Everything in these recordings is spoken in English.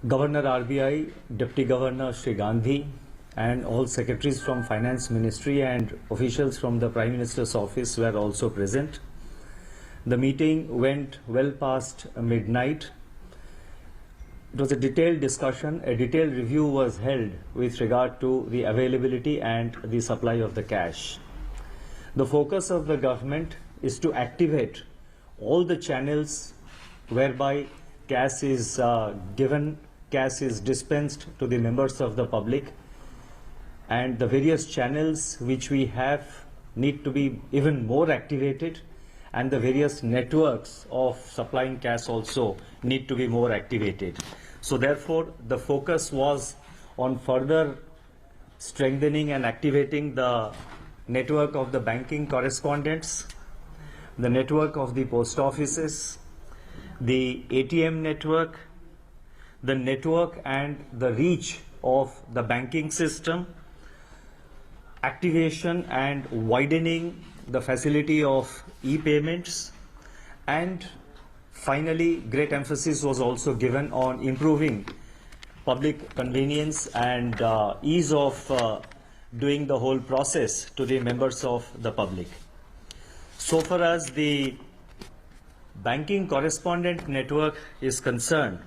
Governor RBI, Deputy Governor Sri Gandhi, and all secretaries from Finance Ministry and officials from the Prime Minister's office were also present. The meeting went well past midnight. It was a detailed discussion. A detailed review was held with regard to the availability and the supply of the cash. The focus of the government is to activate all the channels whereby cash is given, cash is dispensed to the members of the public, and the various channels which we have need to be even more activated, and the various networks of supplying cash also need to be more activated. So therefore, the focus was on further strengthening and activating the network of the banking correspondents, the network of the post offices, the ATM network, the network and the reach of the banking system, activation and widening the facility of e-payments, and finally great emphasis was also given on improving public convenience and ease of doing the whole process to the members of the public. So far as the banking correspondent network is concerned,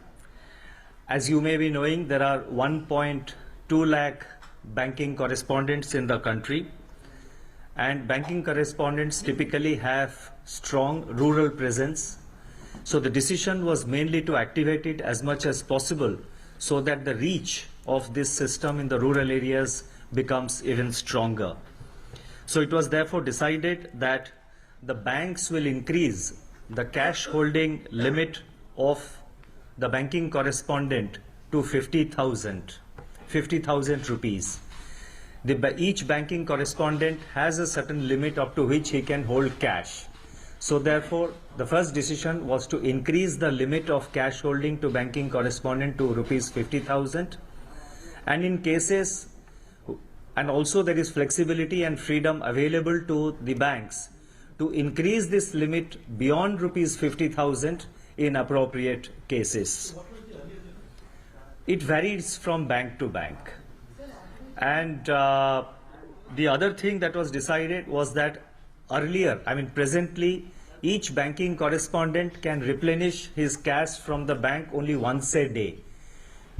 as you may be knowing, there are 1.2 lakh banking correspondents in the country, and banking correspondents typically have strong rural presence. So the decision was mainly to activate it as much as possible so that the reach of this system in the rural areas becomes even stronger. So it was therefore decided that the banks will increase the cash holding limit of the banking correspondent to 50,000 rupees. Each banking correspondent has a certain limit up to which he can hold cash. So therefore, the first decision was to increase the limit of cash holding to banking correspondent to rupees 50,000. And in cases, and also there is flexibility and freedom available to the banks to increase this limit beyond rupees 50,000 in appropriate cases. It varies from bank to bank. And the other thing that was decided was that earlier, presently, each banking correspondent can replenish his cash from the bank only once a day.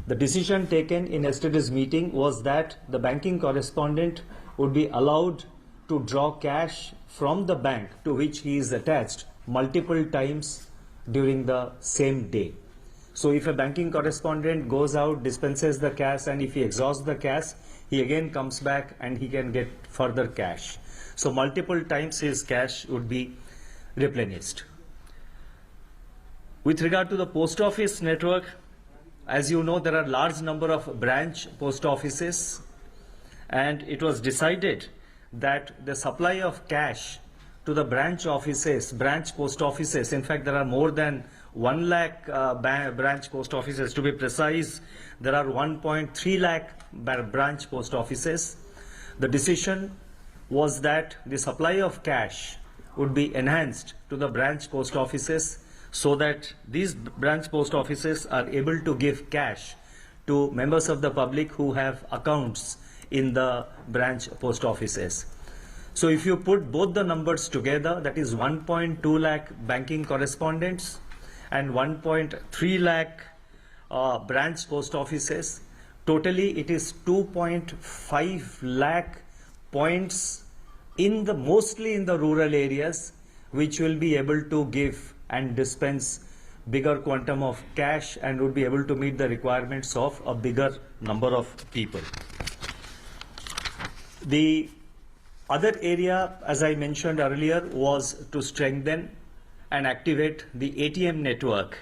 The decision taken in yesterday's meeting was that the banking correspondent would be allowed to draw cash from the bank to which he is attached multiple times during the same day. So if a banking correspondent goes out, dispenses the cash, and if he exhausts the cash, he again comes back and he can get further cash. So multiple times his cash would be replenished. With regard to the post office network, as you know, there are large number of branch post offices, and it was decided that the supply of cash to the branch offices, branch post offices, in fact there are more than 1 lakh branch post offices. To be precise, there are 1.3 lakh branch post offices. The decision was that the supply of cash would be enhanced to the branch post offices so that these branch post offices are able to give cash to members of the public who have accounts in the branch post offices. So if you put both the numbers together, that is 1.2 lakh banking correspondents and 1.3 lakh branch post offices, totally it is 2.5 lakh points mostly in the rural areas, which will be able to give and dispense bigger quantum of cash and would be able to meet the requirements of a bigger number of people. The other area, as I mentioned earlier, was to strengthen and activate the ATM network.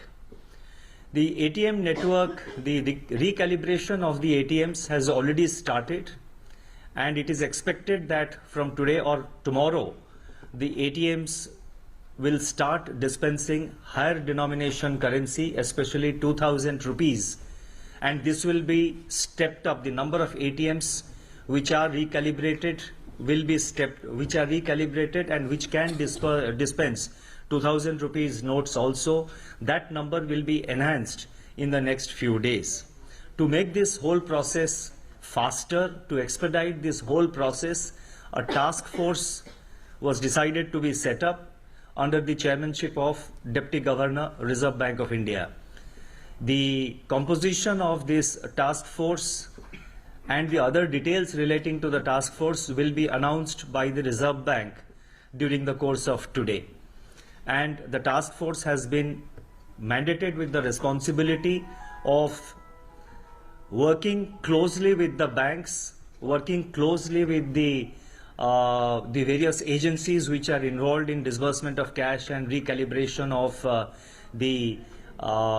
The ATM network, the recalibration of the ATMs has already started, and it is expected that from today or tomorrow, the ATMs will start dispensing higher denomination currency, especially 2,000 rupees. And this will be stepped up. The number of ATMs which are recalibrated will be recalibrated and which can dispense 2,000 rupees notes also. That number will be enhanced in the next few days. To make this whole process faster, to expedite this whole process, a task force was decided to be set up under the chairmanship of Deputy Governor, Reserve Bank of India. The composition of this task force and the other details relating to the task force will be announced by the Reserve Bank during the course of today. And the task force has been mandated with the responsibility of working closely with the banks, working closely with the various agencies which are involved in disbursement of cash and recalibration of the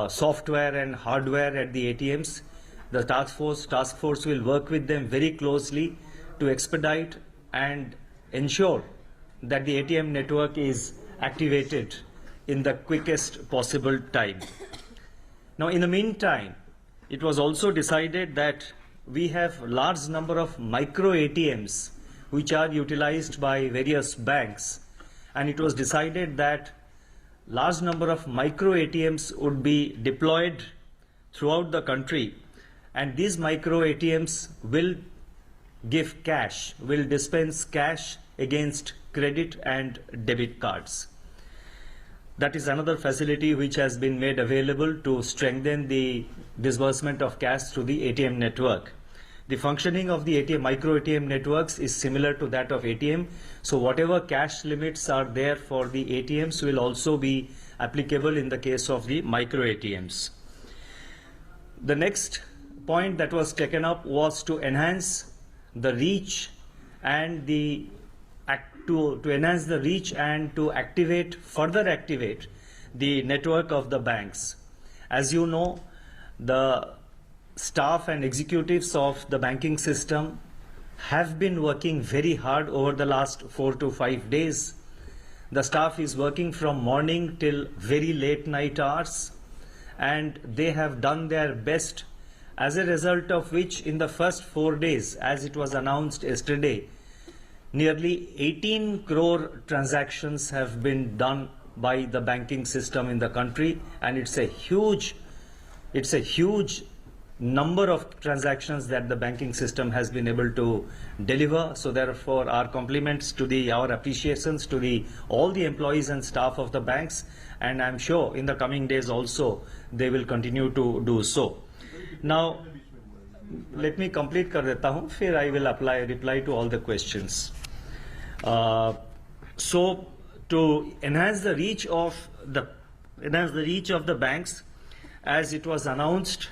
software and hardware at the ATMs. The task force will work with them very closely to expedite and ensure that the ATM network is activated in the quickest possible time. Now, in the meantime, it was also decided that we have a large number of micro ATMs which are utilized by various banks, and it was decided that large number of micro ATMs would be deployed throughout the country, and these micro ATMs will give cash, will dispense cash against credit and debit cards. That is another facility which has been made available to strengthen the disbursement of cash through the ATM network. The functioning of the micro ATM networks is similar to that of ATM. So whatever cash limits are there for the ATMs will also be applicable in the case of the micro ATMs. The next point that was taken up was to enhance the reach and to further activate the network of the banks. As you know, the staff and executives of the banking system have been working very hard over the last 4 to 5 days. The staff is working from morning till very late night hours, and they have done their best, as a result of which in the first 4 days, as it was announced yesterday, nearly 18 crore transactions have been done by the banking system in the country, and it's a huge number of transactions that the banking system has been able to deliver. So therefore, our compliments to our appreciations to all the employees and staff of the banks, and I'm sure in the coming days also they will continue to do so. Now, let me complete कर देता हूँ, फिर I will reply to all the questions. So to enhance the reach of the banks, as it was announced,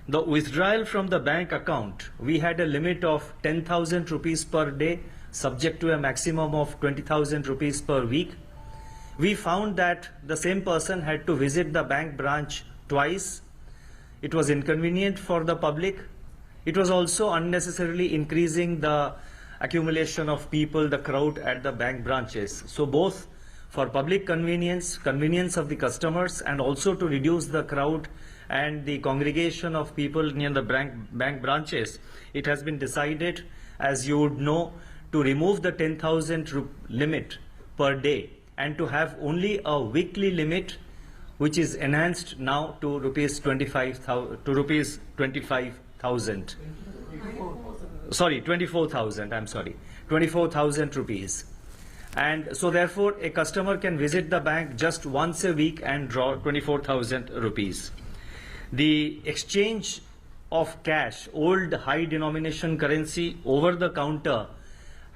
the withdrawal from the bank account, we had a limit of 10,000 rupees per day, subject to a maximum of 20,000 rupees per week. We found that the same person had to visit the bank branch twice. It was inconvenient for the public. It was also unnecessarily increasing the accumulation of people, the crowd at the bank branches. So both for public convenience of the customers, and also to reduce the crowd and the congregation of people near the bank branches, it has been decided, as you would know, to remove the 10,000 limit per day and to have only a weekly limit, which is enhanced now to rupees 24,000. Sorry, 24,000. I'm sorry, 24,000 rupees. And so therefore, a customer can visit the bank just once a week and draw 24,000 rupees. The exchange of cash, old high denomination currency over the counter,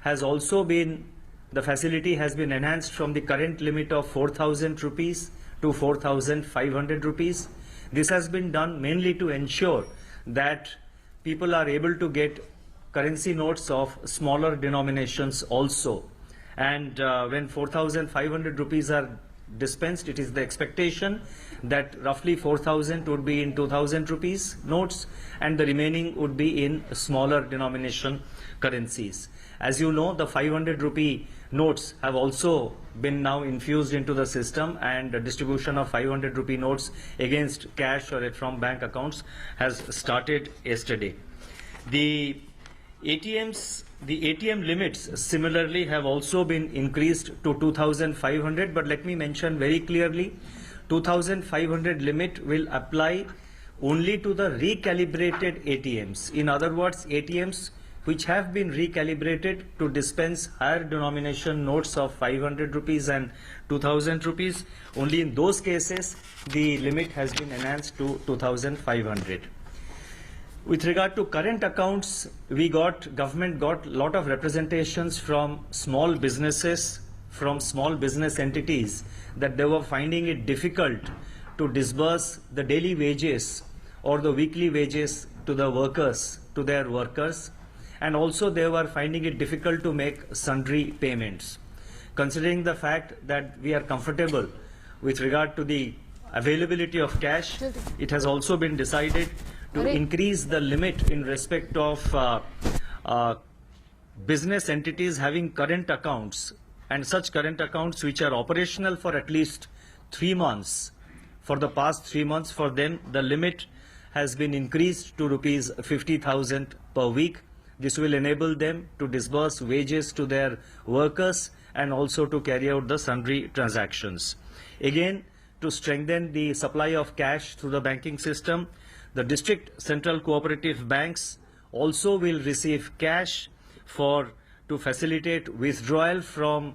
has also been, the facility has been enhanced from the current limit of 4,000 rupees to 4,500 rupees. This has been done mainly to ensure that people are able to get currency notes of smaller denominations also. And when 4,500 rupees are dispensed, it is the expectation that roughly 4,000 would be in 2,000 rupees notes and the remaining would be in smaller denomination currencies. As you know, the 500 rupee notes have also been now infused into the system, and the distribution of 500 rupee notes against cash or from bank accounts has started yesterday. The ATM limits similarly have also been increased to 2,500, but let me mention very clearly, 2,500 limit will apply only to the recalibrated ATMs. In other words, ATMs which have been recalibrated to dispense higher denomination notes of 500 rupees and 2000 rupees. Only in those cases, the limit has been enhanced to 2500. With regard to current accounts, government got a lot of representations from small businesses, from small business entities, that they were finding it difficult to disburse the daily wages or the weekly wages to the workers, to their workers, and also they were finding it difficult to make sundry payments. Considering the fact that we are comfortable with regard to the availability of cash, it has also been decided to increase the limit in respect of business entities having current accounts, and such current accounts which are operational for at least 3 months. For the past 3 months, for them, the limit has been increased to rupees 50,000 per week. This will enable them to disburse wages to their workers and also to carry out the sundry transactions. Again, to strengthen the supply of cash through the banking system, the district central cooperative banks also will receive cash to facilitate withdrawal from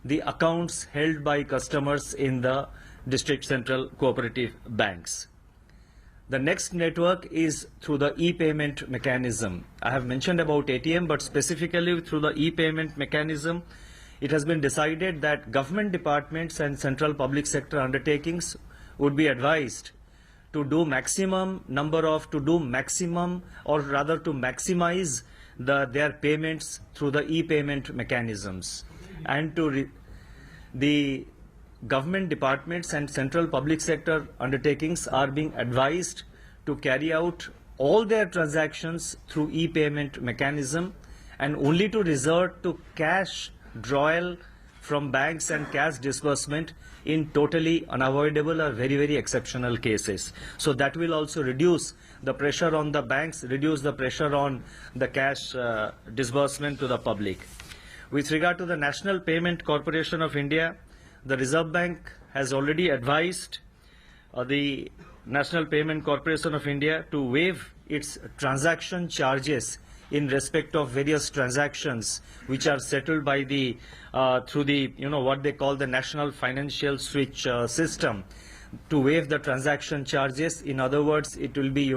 the accounts held by customers in the district central cooperative banks. The next network is through the e-payment mechanism. I have mentioned about ATM, but specifically through the e-payment mechanism, it has been decided that government departments and central public sector undertakings would be advised to maximize their payments through the e-payment mechanisms, and the government departments and central public sector undertakings are being advised to carry out all their transactions through e-payment mechanism and only to resort to cash drawal from banks and cash disbursement in totally unavoidable or very, very exceptional cases. So that will also reduce the pressure on the banks, reduce the pressure on the cash disbursement to the public. With regard to the National Payment Corporation of India, the Reserve Bank has already advised the National Payment Corporation of India to waive its transaction charges in respect of various transactions which are settled by the through the what they call the National Financial Switch system, to waive the transaction charges. In other words, it will be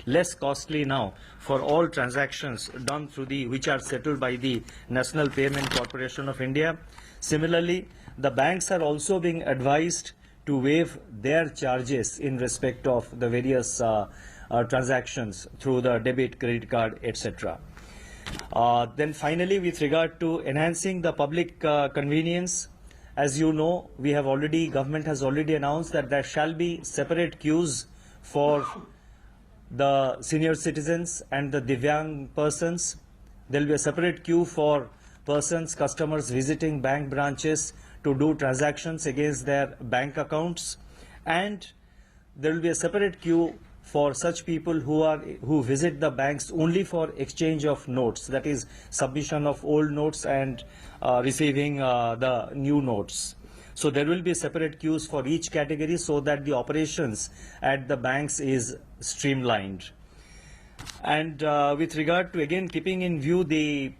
less costly now for all transactions done through which are settled by the National Payment Corporation of India. Similarly, the banks are also being advised to waive their charges in respect of the various transactions through the debit, credit card, etc. Then finally, with regard to enhancing the public convenience, as you know, government has already announced that there shall be separate queues for the senior citizens and the Divyang persons. There will be a separate queue for customers visiting bank branches to do transactions against their bank accounts, and there will be a separate queue for such people who visit the banks only for exchange of notes, that is submission of old notes and receiving the new notes. So there will be separate queues for each category so that the operations at the banks is streamlined. And with regard to, again, keeping in view the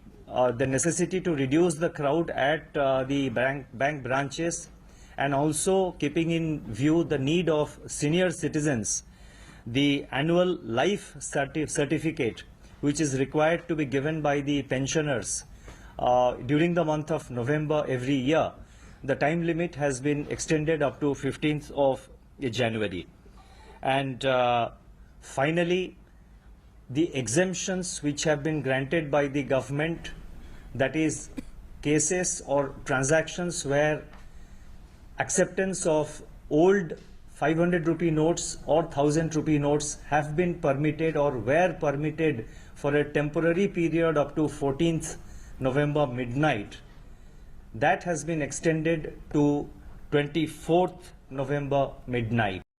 necessity to reduce the crowd at the bank branches, and also keeping in view the need of senior citizens, the annual life certificate which is required to be given by the pensioners during the month of November every year, the time limit has been extended up to 15th of January. And finally, the exemptions which have been granted by the government, that is cases or transactions where acceptance of old 500 rupee notes or 1000 rupee notes have been permitted or were permitted for a temporary period up to 14th November midnight, that has been extended to 24th November midnight.